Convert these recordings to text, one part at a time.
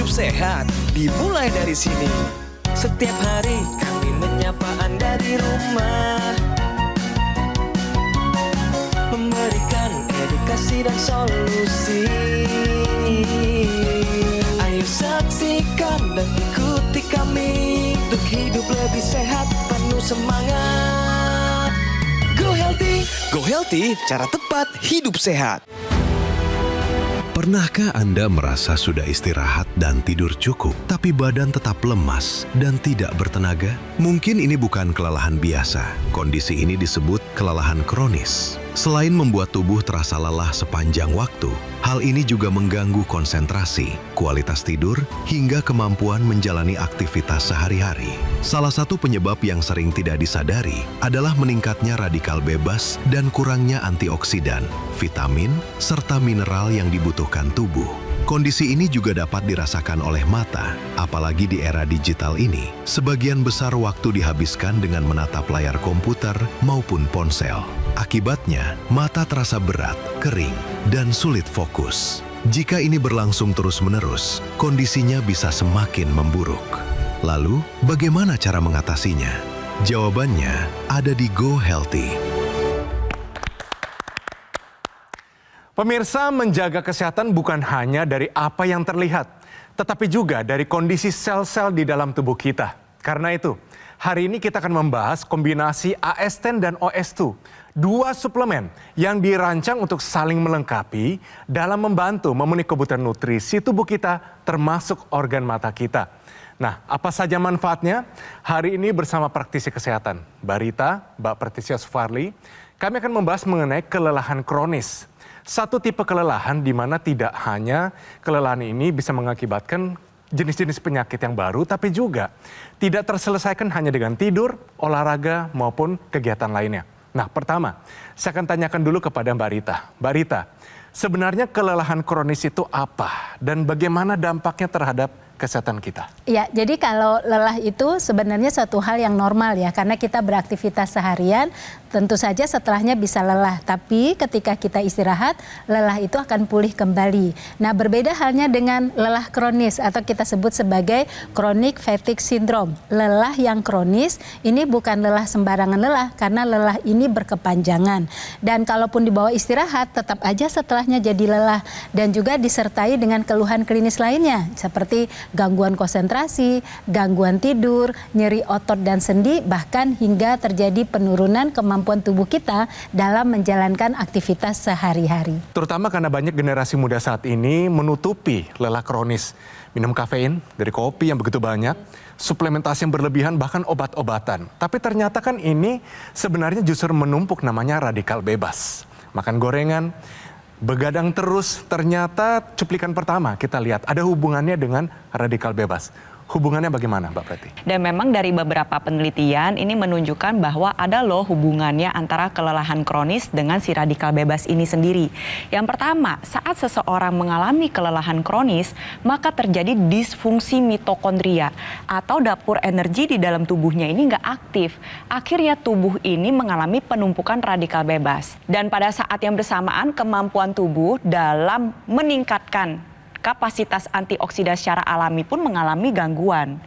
hidup sehat dimulai dari sini. Setiap hari kami menyapa Anda di rumah, memberikan edukasi dan solusi. Ayo saksikan dan ikuti kami untuk hidup lebih sehat, penuh semangat. Go Healthy. Go Healthy, cara tepat hidup sehat. Pernahkah Anda merasa sudah istirahat dan tidur cukup, tapi badan tetap lemas dan tidak bertenaga? Mungkin ini bukan kelelahan biasa. Kondisi ini disebut kelelahan kronis. Selain membuat tubuh terasa lelah sepanjang waktu, hal ini juga mengganggu konsentrasi, kualitas tidur, hingga kemampuan menjalani aktivitas sehari-hari. Salah satu penyebab yang sering tidak disadari adalah meningkatnya radikal bebas dan kurangnya antioksidan, vitamin, serta mineral yang dibutuhkan tubuh. Kondisi ini juga dapat dirasakan oleh mata, apalagi di era digital ini. Sebagian besar waktu dihabiskan dengan menatap layar komputer maupun ponsel. Akibatnya, mata terasa berat, kering, dan sulit fokus. Jika ini berlangsung terus-menerus, kondisinya bisa semakin memburuk. Lalu, bagaimana cara mengatasinya? Jawabannya ada di Go Healthy. Pemirsa, menjaga kesehatan bukan hanya dari apa yang terlihat, tetapi juga dari kondisi sel-sel di dalam tubuh kita. Karena itu, hari ini kita akan membahas kombinasi AS10 dan OS2, dua suplemen yang dirancang untuk saling melengkapi dalam membantu memenuhi kebutuhan nutrisi tubuh kita, termasuk organ mata kita. Nah, apa saja manfaatnya? Hari ini bersama praktisi kesehatan, Mbak Rita, Mbak Patricia Sufarli, kami akan membahas mengenai kelelahan kronis. Satu tipe kelelahan di mana tidak hanya kelelahan ini bisa mengakibatkan jenis-jenis penyakit yang baru, tapi juga tidak terselesaikan hanya dengan tidur, olahraga, maupun kegiatan lainnya. Nah, pertama, saya akan tanyakan dulu kepada Mbak Rita. Mbak Rita, sebenarnya kelelahan kronis itu apa dan bagaimana dampaknya terhadap kesehatan kita? Ya, jadi kalau lelah itu sebenarnya suatu hal yang normal ya, karena kita beraktivitas seharian, tentu saja setelahnya bisa lelah. Tapi ketika kita istirahat, lelah itu akan pulih kembali. Nah, berbeda halnya dengan lelah kronis atau kita sebut sebagai chronic fatigue syndrome. Lelah yang kronis ini bukan lelah sembarangan lelah, karena lelah ini berkepanjangan. Dan kalaupun dibawa istirahat, tetap aja setelahnya jadi lelah. Dan juga disertai dengan keluhan klinis lainnya, seperti gangguan konsentrasi, gangguan tidur, nyeri otot dan sendi, bahkan hingga terjadi penurunan kemampuan tubuh kita dalam menjalankan aktivitas sehari-hari. Terutama karena banyak generasi muda saat ini menutupi lelah kronis. Minum kafein dari kopi yang begitu banyak, suplementasi yang berlebihan, bahkan obat-obatan. Tapi ternyata kan ini sebenarnya justru menumpuk, namanya radikal bebas. Makan gorengan, begadang terus, ternyata cuplikan pertama kita lihat ada hubungannya dengan radikal bebas. Hubungannya bagaimana, Mbak Preti? Dan memang dari beberapa penelitian ini menunjukkan bahwa ada loh hubungannya antara kelelahan kronis dengan si radikal bebas ini sendiri. Yang pertama, saat seseorang mengalami kelelahan kronis, maka terjadi disfungsi mitokondria atau dapur energi di dalam tubuhnya ini nggak aktif. Akhirnya tubuh ini mengalami penumpukan radikal bebas. Dan pada saat yang bersamaan, kemampuan tubuh dalam meningkatkan kapasitas antioksidan secara alami pun mengalami gangguan.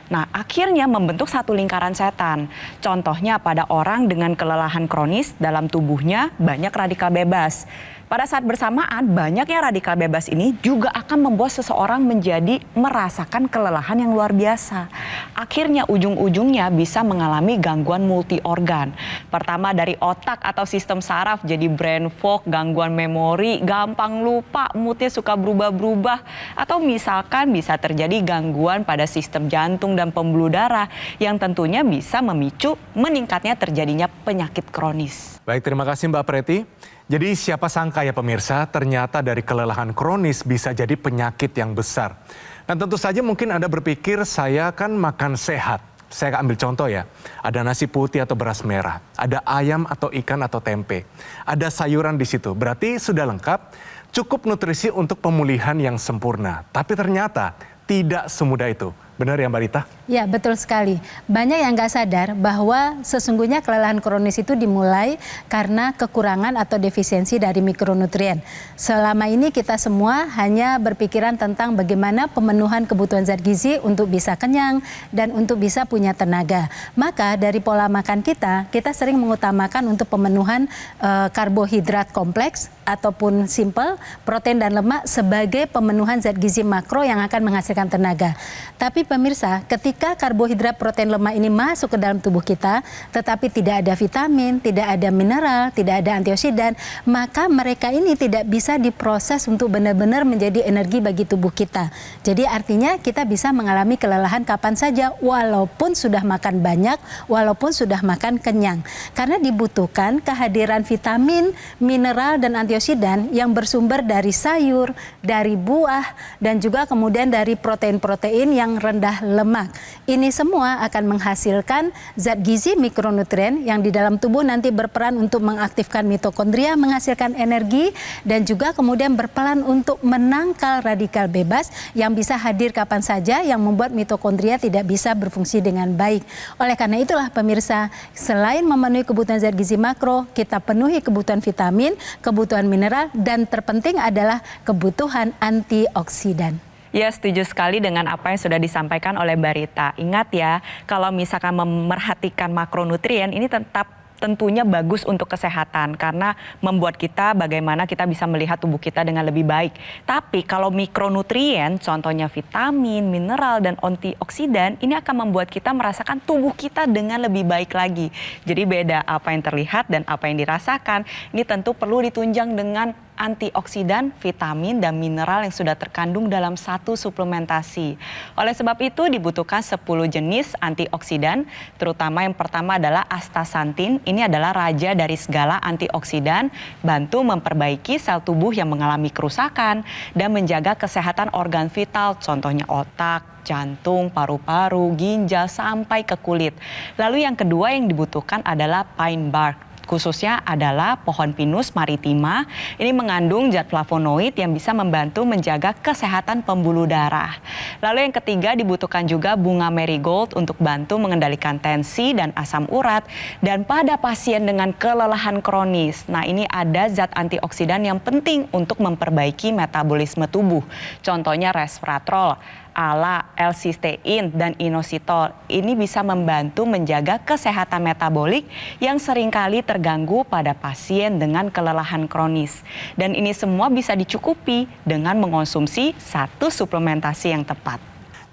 Nah, akhirnya membentuk satu lingkaran setan. Contohnya pada orang dengan kelelahan kronis, dalam tubuhnya banyak radikal bebas. Pada saat bersamaan, banyaknya radikal bebas ini juga akan membuat seseorang menjadi merasakan kelelahan yang luar biasa. Akhirnya ujung-ujungnya bisa mengalami gangguan multi organ. Pertama dari otak atau sistem saraf, jadi brain fog, gangguan memori, gampang lupa, moodnya suka berubah-berubah. Atau misalkan bisa terjadi gangguan pada sistem jantung dan pembuluh darah yang tentunya bisa memicu meningkatnya terjadinya penyakit kronis. Baik, terima kasih Mbak Preti. Jadi siapa sangka ya pemirsa, ternyata dari kelelahan kronis bisa jadi penyakit yang besar. Dan tentu saja mungkin Anda berpikir saya kan makan sehat. Saya ambil contoh ya, ada nasi putih atau beras merah, ada ayam atau ikan atau tempe, ada sayuran di situ. Berarti sudah lengkap, cukup nutrisi untuk pemulihan yang sempurna. Tapi ternyata tidak semudah itu. Benar ya Mbak Rita? Ya, betul sekali. Banyak yang nggak sadar bahwa sesungguhnya kelelahan kronis itu dimulai karena kekurangan atau defisiensi dari mikronutrien. Selama ini kita semua hanya berpikiran tentang bagaimana pemenuhan kebutuhan zat gizi untuk bisa kenyang dan untuk bisa punya tenaga. Maka dari pola makan kita sering mengutamakan untuk pemenuhan karbohidrat kompleks ataupun simple, protein dan lemak sebagai pemenuhan zat gizi makro yang akan menghasilkan tenaga. Tapi pemirsa, ketika karbohidrat, protein, lemak ini masuk ke dalam tubuh kita, tetapi tidak ada vitamin, tidak ada mineral, tidak ada antioksidan, maka mereka ini tidak bisa diproses untuk benar-benar menjadi energi bagi tubuh kita. Jadi artinya kita bisa mengalami kelelahan kapan saja, walaupun sudah makan banyak, walaupun sudah makan kenyang. Karena dibutuhkan kehadiran vitamin, mineral, dan antioksidan yang bersumber dari sayur, dari buah, dan juga kemudian dari protein-protein yang rendah lemak. Ini semua akan menghasilkan zat gizi mikronutrien yang di dalam tubuh nanti berperan untuk mengaktifkan mitokondria, menghasilkan energi, dan juga kemudian berperan untuk menangkal radikal bebas yang bisa hadir kapan saja yang membuat mitokondria tidak bisa berfungsi dengan baik. Oleh karena itulah pemirsa, selain memenuhi kebutuhan zat gizi makro, kita penuhi kebutuhan vitamin, kebutuhan mineral, dan terpenting adalah kebutuhan antioksidan. Ya, setuju sekali dengan apa yang sudah disampaikan oleh Mbak Rita. Ingat ya, kalau misalkan memerhatikan makronutrien ini tentunya bagus untuk kesehatan karena membuat kita bagaimana kita bisa melihat tubuh kita dengan lebih baik. Tapi kalau mikronutrien, contohnya vitamin, mineral, dan antioksidan, ini akan membuat kita merasakan tubuh kita dengan lebih baik lagi. Jadi beda apa yang terlihat dan apa yang dirasakan. Ini tentu perlu ditunjang dengan antioksidan, vitamin, dan mineral yang sudah terkandung dalam satu suplementasi. Oleh sebab itu dibutuhkan 10 jenis antioksidan, terutama yang pertama adalah astaxanthin. Ini adalah raja dari segala antioksidan, bantu memperbaiki sel tubuh yang mengalami kerusakan dan menjaga kesehatan organ vital, contohnya otak, jantung, paru-paru, ginjal, sampai ke kulit. Lalu yang kedua yang dibutuhkan adalah pine bark. Khususnya adalah pohon pinus maritima. Ini mengandung zat flavonoid yang bisa membantu menjaga kesehatan pembuluh darah. Lalu yang ketiga dibutuhkan juga bunga marigold untuk bantu mengendalikan tensi dan asam urat. Dan pada pasien dengan kelelahan kronis, nah ini ada zat antioksidan yang penting untuk memperbaiki metabolisme tubuh. Contohnya resveratrol, ALA, L-cysteine, dan inositol. Ini bisa membantu menjaga kesehatan metabolik yang seringkali terganggu pada pasien dengan kelelahan kronis. Dan ini semua bisa dicukupi dengan mengonsumsi satu suplementasi yang tepat.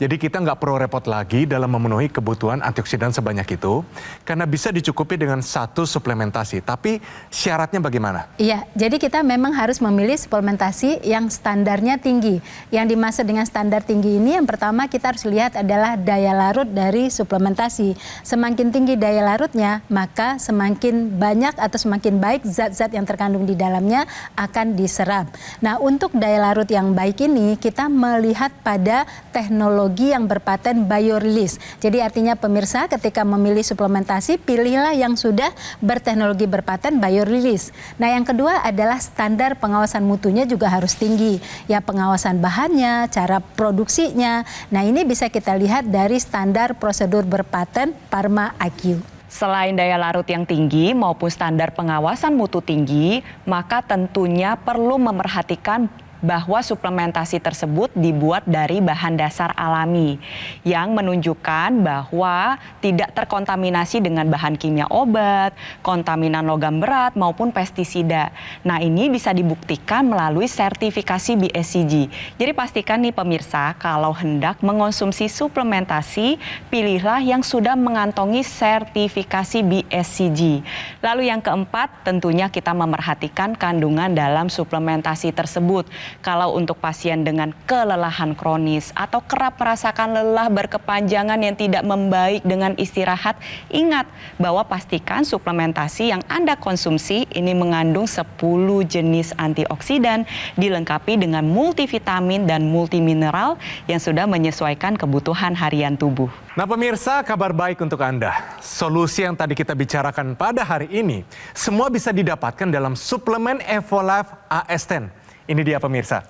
Jadi kita nggak perlu repot lagi dalam memenuhi kebutuhan antioksidan sebanyak itu, karena bisa dicukupi dengan satu suplementasi. Tapi syaratnya bagaimana? Iya, jadi kita memang harus memilih suplementasi yang standarnya tinggi. Yang dimaksud dengan standar tinggi ini, yang pertama kita harus lihat adalah daya larut dari suplementasi. Semakin tinggi daya larutnya, maka semakin banyak atau semakin baik zat-zat yang terkandung di dalamnya akan diserap. Nah, untuk daya larut yang baik ini, kita melihat pada teknologi yang berpaten biorelease. Jadi artinya pemirsa ketika memilih suplementasi, pilihlah yang sudah berteknologi berpaten biorelease. Nah yang kedua adalah standar pengawasan mutunya juga harus tinggi. Ya pengawasan bahannya, cara produksinya. Nah ini bisa kita lihat dari standar prosedur berpaten Pharma IQ. Selain daya larut yang tinggi maupun standar pengawasan mutu tinggi, maka tentunya perlu memerhatikan bahwa suplementasi tersebut dibuat dari bahan dasar alami yang menunjukkan bahwa tidak terkontaminasi dengan bahan kimia obat, kontaminan logam berat maupun pestisida. Nah, ini bisa dibuktikan melalui sertifikasi BSCG. Jadi pastikan nih pemirsa, kalau hendak mengonsumsi suplementasi, pilihlah yang sudah mengantongi sertifikasi BSCG. Lalu yang keempat, tentunya kita memerhatikan kandungan dalam suplementasi tersebut. Kalau untuk pasien dengan kelelahan kronis atau kerap merasakan lelah berkepanjangan yang tidak membaik dengan istirahat, ingat bahwa pastikan suplementasi yang Anda konsumsi ini mengandung 10 jenis antioksidan dilengkapi dengan multivitamin dan multimineral yang sudah menyesuaikan kebutuhan harian tubuh. Nah pemirsa, kabar baik untuk Anda. Solusi yang tadi kita bicarakan pada hari ini, semua bisa didapatkan dalam suplemen Evolife AS10. Ini dia pemirsa.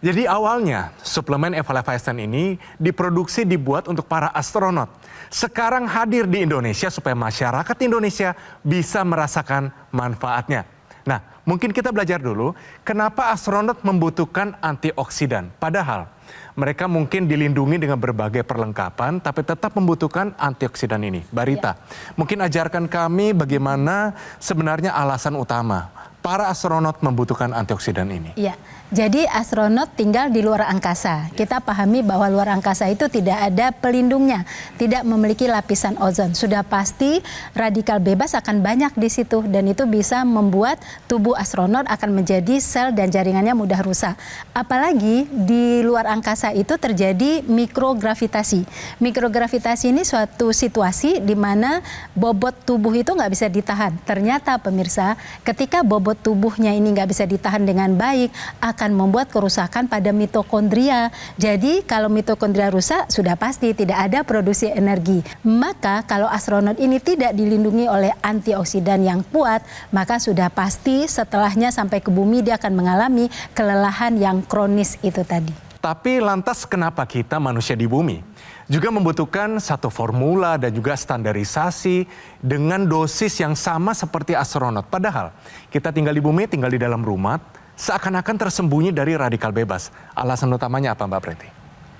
Jadi awalnya suplemen Evalefastin ini dibuat untuk para astronot. Sekarang hadir di Indonesia supaya masyarakat Indonesia bisa merasakan manfaatnya. Nah, mungkin kita belajar dulu kenapa astronot membutuhkan antioksidan. Padahal mereka mungkin dilindungi dengan berbagai perlengkapan, tapi tetap membutuhkan antioksidan ini. Barita, mungkin ajarkan kami bagaimana sebenarnya alasan utama para astronot membutuhkan antioksidan ini. Ya, jadi astronot tinggal di luar angkasa. Kita pahami bahwa luar angkasa itu tidak ada pelindungnya, tidak memiliki lapisan ozon. Sudah pasti radikal bebas akan banyak di situ dan itu bisa membuat tubuh astronot akan menjadi sel dan jaringannya mudah rusak. Apalagi di luar angkasa itu terjadi mikrogravitasi. Mikrogravitasi ini suatu situasi di mana bobot tubuh itu nggak bisa ditahan. Ternyata pemirsa, ketika bobot tubuhnya ini nggak bisa ditahan dengan baik, akan membuat kerusakan pada mitokondria. Jadi kalau mitokondria rusak, sudah pasti tidak ada produksi energi. Maka kalau astronot ini tidak dilindungi oleh antioksidan yang kuat, maka sudah pasti setelahnya sampai ke bumi dia akan mengalami kelelahan yang kronis itu tadi. Tapi lantas kenapa kita manusia di bumi juga membutuhkan satu formula dan juga standarisasi dengan dosis yang sama seperti astronot? Padahal kita tinggal di bumi, tinggal di dalam rumah, seakan-akan tersembunyi dari radikal bebas. Alasan utamanya apa, Mbak Preti?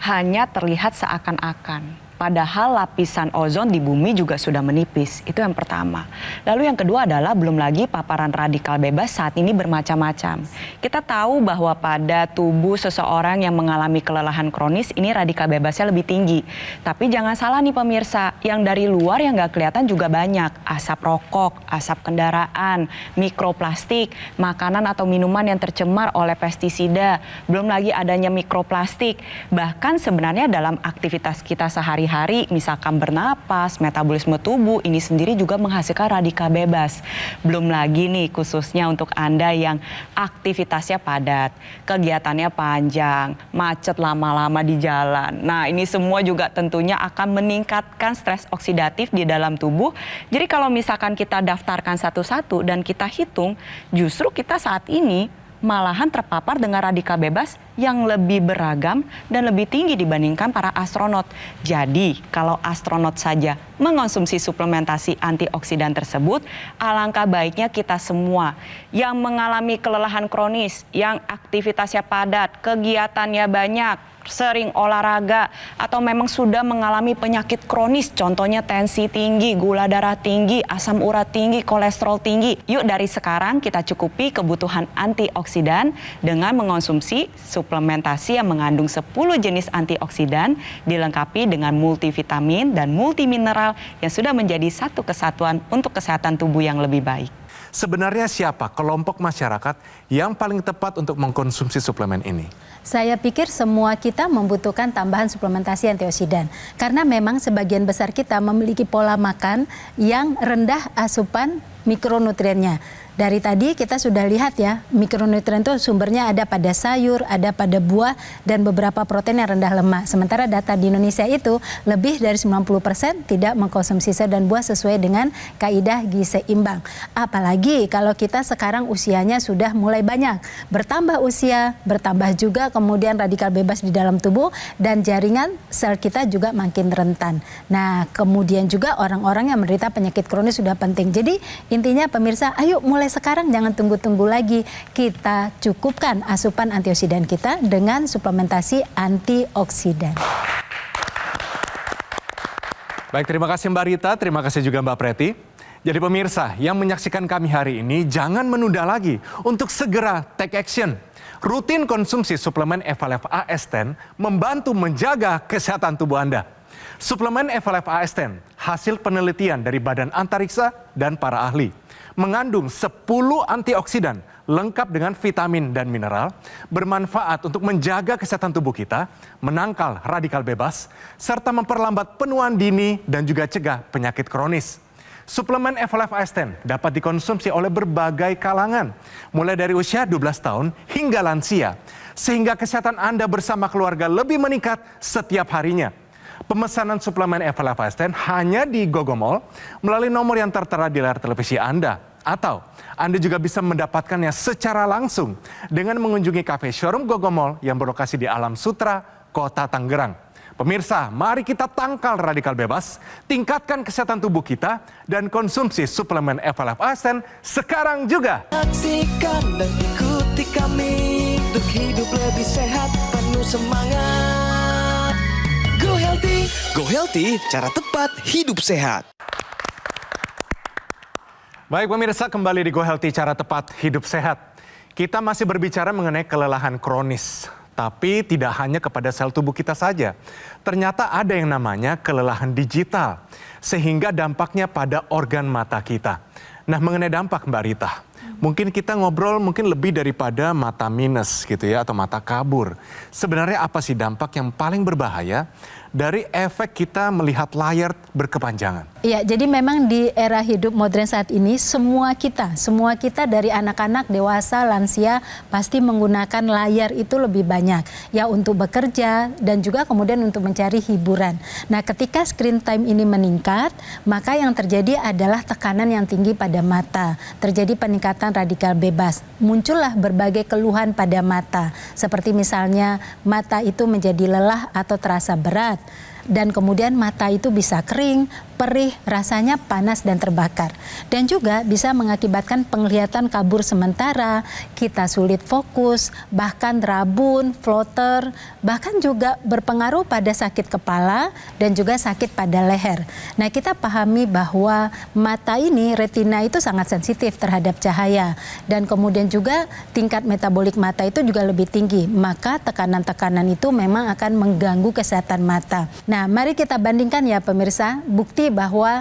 Hanya terlihat seakan-akan. Padahal lapisan ozon di bumi juga sudah menipis. Itu yang pertama. Lalu yang kedua adalah belum lagi paparan radikal bebas saat ini bermacam-macam. Kita tahu bahwa pada tubuh seseorang yang mengalami kelelahan kronis ini radikal bebasnya lebih tinggi. Tapi jangan salah nih pemirsa, yang dari luar yang nggak kelihatan juga banyak. Asap rokok, asap kendaraan, mikroplastik, makanan atau minuman yang tercemar oleh pestisida. Belum lagi adanya mikroplastik. Bahkan sebenarnya dalam aktivitas kita sehari-hari, misalkan bernapas, metabolisme tubuh ini sendiri juga menghasilkan radikal bebas. Belum lagi nih khususnya untuk Anda yang aktivitasnya padat, kegiatannya panjang, macet lama-lama di jalan. Nah, ini semua juga tentunya akan meningkatkan stres oksidatif di dalam tubuh. Jadi kalau misalkan kita daftarkan satu-satu dan kita hitung, justru kita saat ini malahan terpapar dengan radikal bebas yang lebih beragam dan lebih tinggi dibandingkan para astronot. Jadi, kalau astronot saja mengonsumsi suplementasi antioksidan tersebut, alangkah baiknya kita semua yang mengalami kelelahan kronis, yang aktivitasnya padat, kegiatannya banyak, sering olahraga, atau memang sudah mengalami penyakit kronis, contohnya tensi tinggi, gula darah tinggi, asam urat tinggi, kolesterol tinggi. Yuk dari sekarang kita cukupi kebutuhan antioksidan dengan mengonsumsi suplementasi yang mengandung 10 jenis antioksidan dilengkapi dengan multivitamin dan multimineral yang sudah menjadi satu kesatuan untuk kesehatan tubuh yang lebih baik. Sebenarnya siapa kelompok masyarakat yang paling tepat untuk mengkonsumsi suplemen ini? Saya pikir semua kita membutuhkan tambahan suplementasi antioksidan. Karena memang sebagian besar kita memiliki pola makan yang rendah asupan mikronutriennya. Dari tadi kita sudah lihat ya, mikronutrien itu sumbernya ada pada sayur, ada pada buah, dan beberapa protein yang rendah lemak. Sementara data di Indonesia itu lebih dari 90% tidak mengkonsumsi sayur dan buah sesuai dengan kaidah gizi seimbang. Apalagi kalau kita sekarang usianya sudah mulai banyak. Bertambah usia, bertambah juga kemudian radikal bebas di dalam tubuh, dan jaringan sel kita juga makin rentan. Nah, kemudian juga orang-orang yang menderita penyakit kronis sudah penting. Jadi intinya pemirsa, ayo mulai sekarang, jangan tunggu-tunggu lagi. Kita cukupkan asupan antioksidan kita dengan suplementasi antioksidan. Baik, terima kasih Mbak Rita, terima kasih juga Mbak Preti. Jadi pemirsa yang menyaksikan kami hari ini, jangan menunda lagi untuk segera take action. Rutin konsumsi suplemen Evalef AS10 membantu menjaga kesehatan tubuh Anda. Suplemen Evalef AS10 hasil penelitian dari Badan Antariksa dan para ahli. Mengandung 10 antioksidan lengkap dengan vitamin dan mineral, bermanfaat untuk menjaga kesehatan tubuh kita, menangkal radikal bebas, serta memperlambat penuaan dini dan juga cegah penyakit kronis. Suplemen Evalef AS10 dapat dikonsumsi oleh berbagai kalangan, mulai dari usia 12 tahun hingga lansia, sehingga kesehatan Anda bersama keluarga lebih meningkat setiap harinya. Pemesanan suplemen Evalef AS10 hanya di Gogomall melalui nomor yang tertera di layar televisi Anda. Atau Anda juga bisa mendapatkannya secara langsung dengan mengunjungi kafe showroom Gogomall yang berlokasi di Alam Sutra, Kota Tangerang. Pemirsa, mari kita tangkal radikal bebas, tingkatkan kesehatan tubuh kita, dan konsumsi suplemen FLF Ascend sekarang juga. Saksikan dan ikuti kami untuk hidup lebih sehat, penuh semangat. Go Healthy, cara tepat hidup sehat. Baik pemirsa, kembali di Go Healthy, cara tepat hidup sehat. Kita masih berbicara mengenai kelelahan kronis. Tapi tidak hanya kepada sel tubuh kita saja. Ternyata ada yang namanya kelelahan digital. Sehingga dampaknya pada organ mata kita. Nah, mengenai dampak Mbak Rita, mungkin kita ngobrol lebih daripada mata minus gitu ya, atau mata kabur. Sebenarnya apa sih dampak yang paling berbahaya dari efek kita melihat layar berkepanjangan? Iya, jadi memang di era hidup modern saat ini semua kita dari anak-anak, dewasa, lansia pasti menggunakan layar itu lebih banyak ya untuk bekerja dan juga kemudian untuk mencari hiburan. Nah, ketika screen time ini meningkat, maka yang terjadi adalah tekanan yang tinggi pada mata. Terjadi peningkatan radikal bebas. Muncullah berbagai keluhan pada mata, seperti misalnya mata itu menjadi lelah atau terasa berat. Dan kemudian mata itu bisa kering, perih, rasanya panas dan terbakar. Dan juga bisa mengakibatkan penglihatan kabur sementara, kita sulit fokus, bahkan rabun, floater, bahkan juga berpengaruh pada sakit kepala dan juga sakit pada leher. Nah, kita pahami bahwa mata ini, retina itu sangat sensitif terhadap cahaya. Dan kemudian juga tingkat metabolik mata itu juga lebih tinggi. Maka tekanan-tekanan itu memang akan mengganggu kesehatan mata. Nah, mari kita bandingkan ya pemirsa, bukti bahwa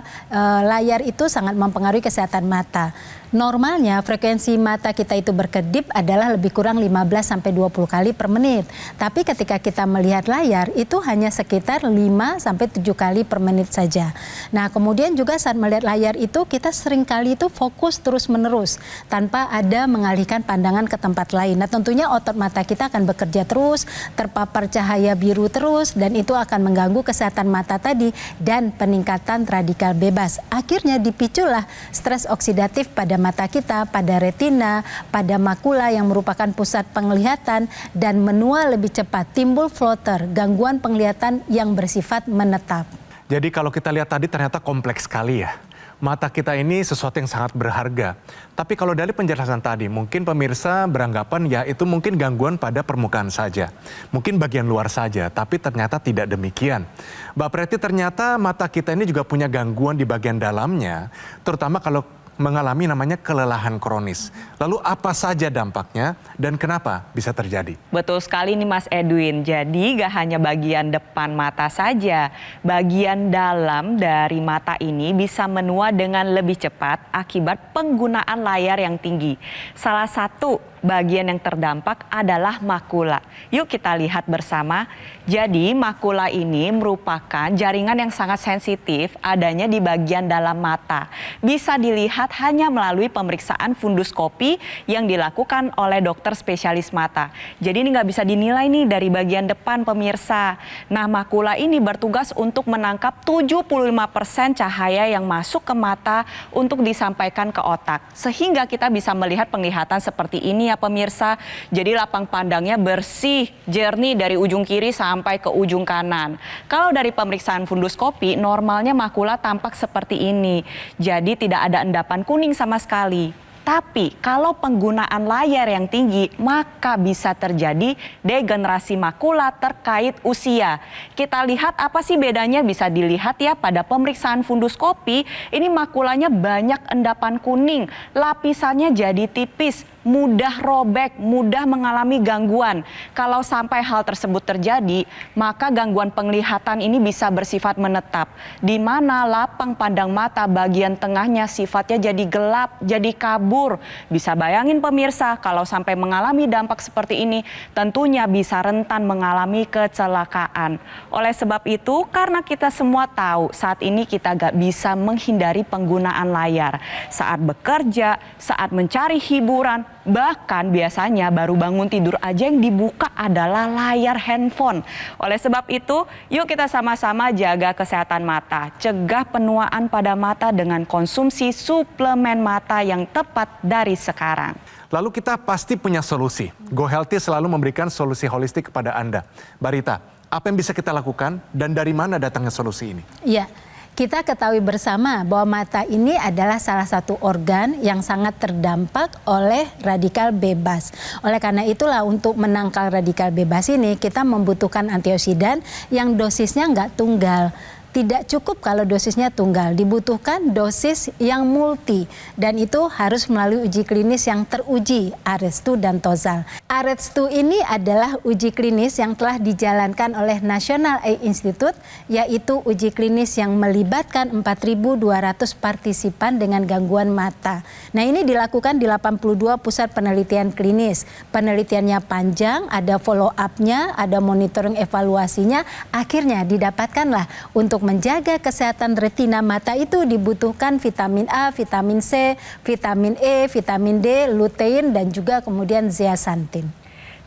layar itu sangat mempengaruhi kesehatan mata. Normalnya frekuensi mata kita itu berkedip adalah lebih kurang 15-20 kali per menit. Tapi ketika kita melihat layar itu hanya sekitar 5-7 kali per menit saja. Nah, kemudian juga saat melihat layar itu kita seringkali itu fokus terus-menerus tanpa ada mengalihkan pandangan ke tempat lain. Nah, tentunya otot mata kita akan bekerja terus, terpapar cahaya biru terus, dan itu akan mengganggu kesehatan mata tadi dan peningkatan radikal bebas. Akhirnya dipiculah stres oksidatif pada mata kita, pada retina, pada makula yang merupakan pusat penglihatan, dan menua lebih cepat, timbul floater, gangguan penglihatan yang bersifat menetap. Jadi kalau kita lihat tadi ternyata kompleks sekali ya. Mata kita ini sesuatu yang sangat berharga. Tapi kalau dari penjelasan tadi, mungkin pemirsa beranggapan ya itu mungkin gangguan pada permukaan saja. Mungkin bagian luar saja, tapi ternyata tidak demikian. Mbak Preti, ternyata mata kita ini juga punya gangguan di bagian dalamnya, terutama kalau mengalami namanya kelelahan kronis. Lalu apa saja dampaknya dan kenapa bisa terjadi? Betul sekali nih Mas Edwin. Jadi gak hanya bagian depan mata saja, bagian dalam dari mata ini bisa menua dengan lebih cepat akibat penggunaan layar yang tinggi. Salah satu bagian yang terdampak adalah makula. Yuk kita lihat bersama. Jadi makula ini merupakan jaringan yang sangat sensitif adanya di bagian dalam mata. Bisa dilihat hanya melalui pemeriksaan funduskopi yang dilakukan oleh dokter spesialis mata. Jadi ini nggak bisa dinilai nih dari bagian depan pemirsa. Nah, makula ini bertugas untuk menangkap 75% cahaya yang masuk ke mata untuk disampaikan ke otak. Sehingga kita bisa melihat penglihatan seperti ini ya pemirsa. Jadi lapang pandangnya bersih, jernih dari ujung kiri sampai ke ujung kanan. Kalau dari pemeriksaan funduskopi, normalnya makula tampak seperti ini. Jadi tidak ada endapan kuning sama sekali. Tapi kalau penggunaan layar yang tinggi, maka bisa terjadi degenerasi makula terkait usia. Kita lihat apa sih bedanya, bisa dilihat ya pada pemeriksaan funduskopi, ini makulanya banyak endapan kuning, lapisannya jadi tipis, mudah robek, mudah mengalami gangguan. Kalau sampai hal tersebut terjadi, maka gangguan penglihatan ini bisa bersifat menetap, di mana lapang pandang mata bagian tengahnya sifatnya jadi gelap, jadi kabur. Bisa bayangin pemirsa, kalau sampai mengalami dampak seperti ini, tentunya bisa rentan mengalami kecelakaan. Oleh sebab itu, karena kita semua tahu saat ini kita gak bisa menghindari penggunaan layar. Saat bekerja, saat mencari hiburan, Bahkan biasanya baru bangun tidur aja yang dibuka adalah layar handphone. Oleh sebab itu, yuk kita sama-sama jaga kesehatan mata, cegah penuaan pada mata dengan konsumsi suplemen mata yang tepat dari sekarang. Lalu kita pasti punya solusi. Go Healthy selalu memberikan solusi holistik kepada Anda. Mbak Rita, apa yang bisa kita lakukan dan dari mana datangnya solusi ini? Iya. Kita ketahui bersama bahwa mata ini adalah salah satu organ yang sangat terdampak oleh radikal bebas. Oleh karena itulah untuk menangkal radikal bebas ini kita membutuhkan antioksidan yang dosisnya nggak tunggal. Tidak cukup kalau dosisnya tunggal, dibutuhkan dosis yang multi dan itu harus melalui uji klinis yang teruji, ARES2 dan Tozal. ARES2 ini adalah uji klinis yang telah dijalankan oleh National Eye Institute, yaitu uji klinis yang melibatkan 4.200 partisipan dengan gangguan mata. Nah, ini dilakukan di 82 pusat penelitian klinis. Penelitiannya panjang, ada follow up-nya, ada monitoring evaluasinya, akhirnya didapatkanlah untuk menjaga kesehatan retina mata itu dibutuhkan vitamin A, vitamin C, vitamin E, vitamin D, lutein dan juga kemudian zeaxanthin.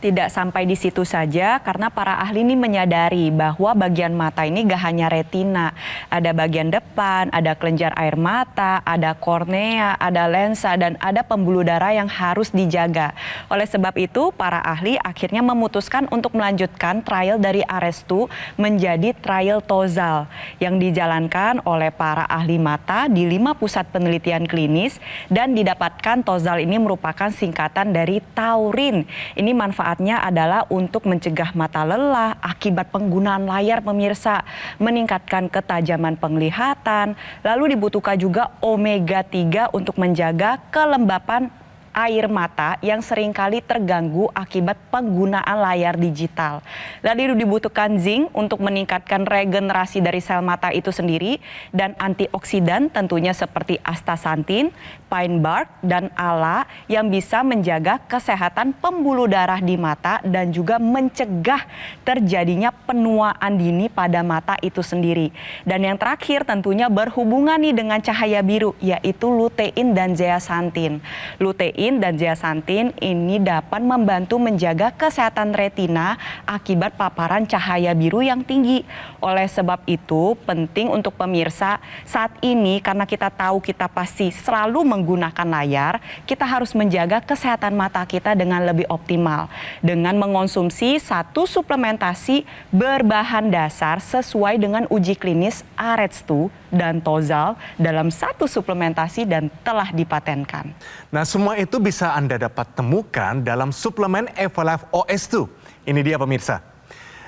Tidak sampai di situ saja karena para ahli ini menyadari bahwa bagian mata ini gak hanya retina. Ada bagian depan, ada kelenjar air mata, ada kornea, ada lensa, dan ada pembuluh darah yang harus dijaga. Oleh sebab itu, para ahli akhirnya memutuskan untuk melanjutkan trial dari ARES2 menjadi trial Tozal yang dijalankan oleh para ahli mata di 5 pusat penelitian klinis dan didapatkan Tozal ini merupakan singkatan dari taurin. Ini manfaatnya adalah untuk mencegah mata lelah akibat penggunaan layar pemirsa, meningkatkan ketajaman penglihatan, lalu dibutuhkan juga omega 3 untuk menjaga kelembapan air mata yang seringkali terganggu akibat penggunaan layar digital. Lalu dibutuhkan zinc untuk meningkatkan regenerasi dari sel mata itu sendiri dan antioksidan tentunya seperti astaxanthin, pine bark, dan ala yang bisa menjaga kesehatan pembuluh darah di mata dan juga mencegah terjadinya penuaan dini pada mata itu sendiri. Dan yang terakhir tentunya berhubungan nih dengan cahaya biru, yaitu lutein dan zeaxanthin. Lutein dan zeaxanthin ini dapat membantu menjaga kesehatan retina akibat paparan cahaya biru yang tinggi. Oleh sebab itu penting untuk pemirsa saat ini karena kita tahu kita pasti selalu menggunakan layar, kita harus menjaga kesehatan mata kita dengan lebih optimal dengan mengonsumsi satu suplementasi berbahan dasar sesuai dengan uji klinis ARES2 dan Tozal dalam satu suplementasi dan telah dipatenkan. Nah, semua itu bisa Anda dapat temukan dalam suplemen Evolife OS2. Ini dia pemirsa.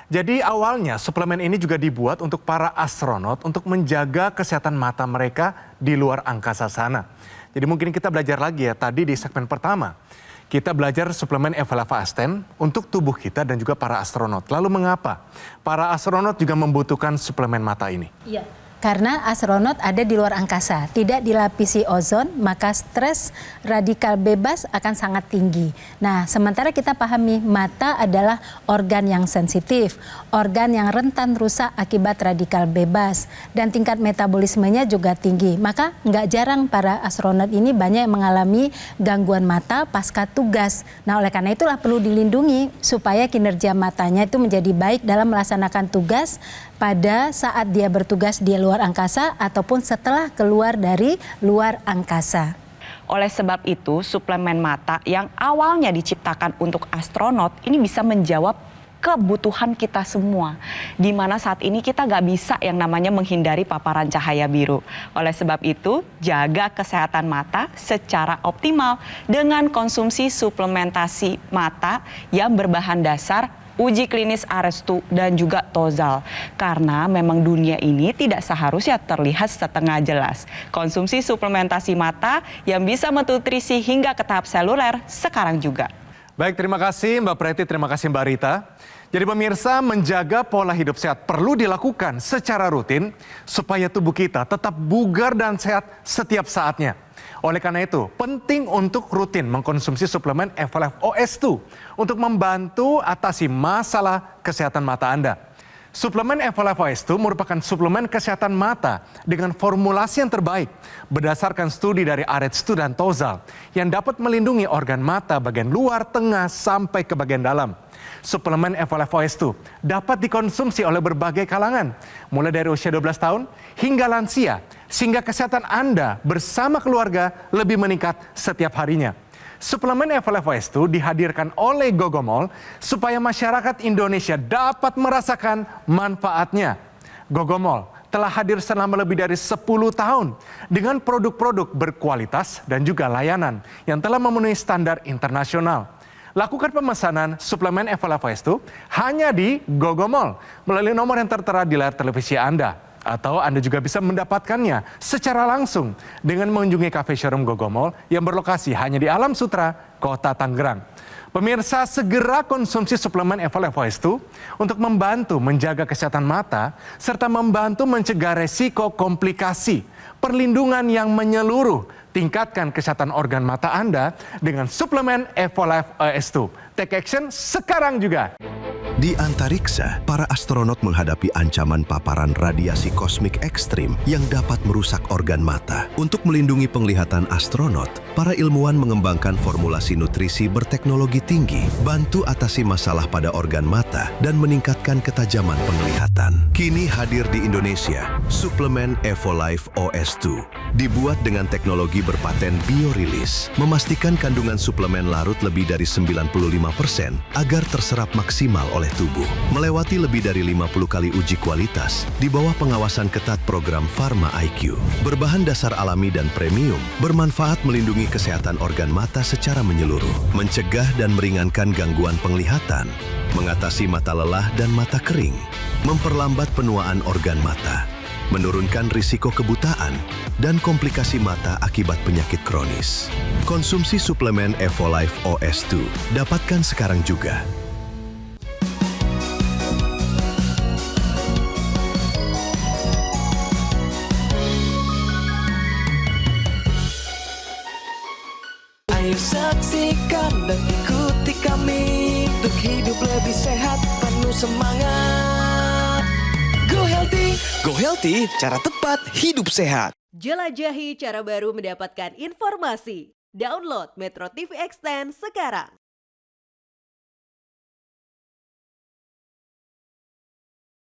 Jadi awalnya suplemen ini juga dibuat untuk para astronot untuk menjaga kesehatan mata mereka di luar angkasa sana. Jadi mungkin kita belajar lagi ya, tadi di segmen pertama. Kita belajar suplemen Evolife Asten untuk tubuh kita dan juga para astronot. Lalu mengapa para astronot juga membutuhkan suplemen mata ini? Iya. Karena astronot ada di luar angkasa, tidak dilapisi ozon, maka stres radikal bebas akan sangat tinggi. Nah, sementara kita pahami mata adalah organ yang sensitif, organ yang rentan rusak akibat radikal bebas, dan tingkat metabolismenya juga tinggi. Maka nggak jarang para astronot ini banyak yang mengalami gangguan mata pasca tugas. Nah, oleh karena itulah perlu dilindungi supaya kinerja matanya itu menjadi baik dalam melaksanakan tugas pada saat dia bertugas di luar angkasa ataupun setelah keluar dari luar angkasa. Oleh sebab itu, suplemen mata yang awalnya diciptakan untuk astronot ini bisa menjawab kebutuhan kita semua. Di mana saat ini kita nggak bisa yang namanya menghindari paparan cahaya biru. Oleh sebab itu, jaga kesehatan mata secara optimal dengan konsumsi suplementasi mata yang berbahan dasar uji klinis ARES2 dan juga Tozal. Karena memang dunia ini tidak seharusnya terlihat setengah jelas. Konsumsi suplementasi mata yang bisa menutrisi hingga ke tahap seluler sekarang juga. Baik, terima kasih Mbak Preti, terima kasih Mbak Rita. Jadi pemirsa, menjaga pola hidup sehat perlu dilakukan secara rutin supaya tubuh kita tetap bugar dan sehat setiap saatnya. Oleh karena itu, penting untuk rutin mengkonsumsi suplemen Evolife OS2 untuk membantu atasi masalah kesehatan mata Anda. Suplemen Evolife OS2 merupakan suplemen kesehatan mata dengan formulasi yang terbaik berdasarkan studi dari Aretz dan Tozal yang dapat melindungi organ mata bagian luar, tengah, sampai ke bagian dalam. Suplemen Evolife OS2 dapat dikonsumsi oleh berbagai kalangan, mulai dari usia 12 tahun hingga lansia, sehingga kesehatan Anda bersama keluarga lebih meningkat setiap harinya. Suplemen Evolife OS2 dihadirkan oleh Gogomol supaya masyarakat Indonesia dapat merasakan manfaatnya. Gogomol telah hadir selama lebih dari 10 tahun dengan produk-produk berkualitas dan juga layanan yang telah memenuhi standar internasional. Lakukan pemesanan suplemen Evolife OS2 hanya di Gogomol melalui nomor yang tertera di layar televisi Anda. Atau Anda juga bisa mendapatkannya secara langsung dengan mengunjungi cafe showroom Gogomol yang berlokasi hanya di Alam Sutra, Kota Tangerang. Pemirsa, segera konsumsi suplemen Evolife OS2 untuk membantu menjaga kesehatan mata serta membantu mencegah resiko komplikasi. Perlindungan yang menyeluruh, tingkatkan kesehatan organ mata Anda dengan suplemen Evolife OS2. Take action sekarang juga. Di antariksa, para astronot menghadapi ancaman paparan radiasi kosmik ekstrim yang dapat merusak organ mata. Untuk melindungi penglihatan astronot, para ilmuwan mengembangkan formulasi nutrisi berteknologi tinggi, bantu atasi masalah pada organ mata, dan meningkatkan ketajaman penglihatan. Kini hadir di Indonesia, suplemen Evolife OS2. Dibuat dengan teknologi berpaten biorilis, memastikan kandungan suplemen larut lebih dari 95% agar terserap maksimal oleh tubuh. Melewati lebih dari 50 kali uji kualitas di bawah pengawasan ketat program Pharma IQ. Berbahan dasar alami dan premium, bermanfaat melindungi kesehatan organ mata secara menyeluruh, mencegah dan meringankan gangguan penglihatan, mengatasi mata lelah dan mata kering, memperlambat penuaan organ mata, menurunkan risiko kebutaan dan komplikasi mata akibat penyakit kronis. Konsumsi suplemen Evolife OS2. Dapatkan sekarang juga. Ayo saksikan dan ikuti kami untuk hidup lebih sehat, penuh semangat. Go Healthy! Go Healthy, cara tepat hidup sehat. Jelajahi cara baru mendapatkan informasi. Download Metro TV Extend sekarang.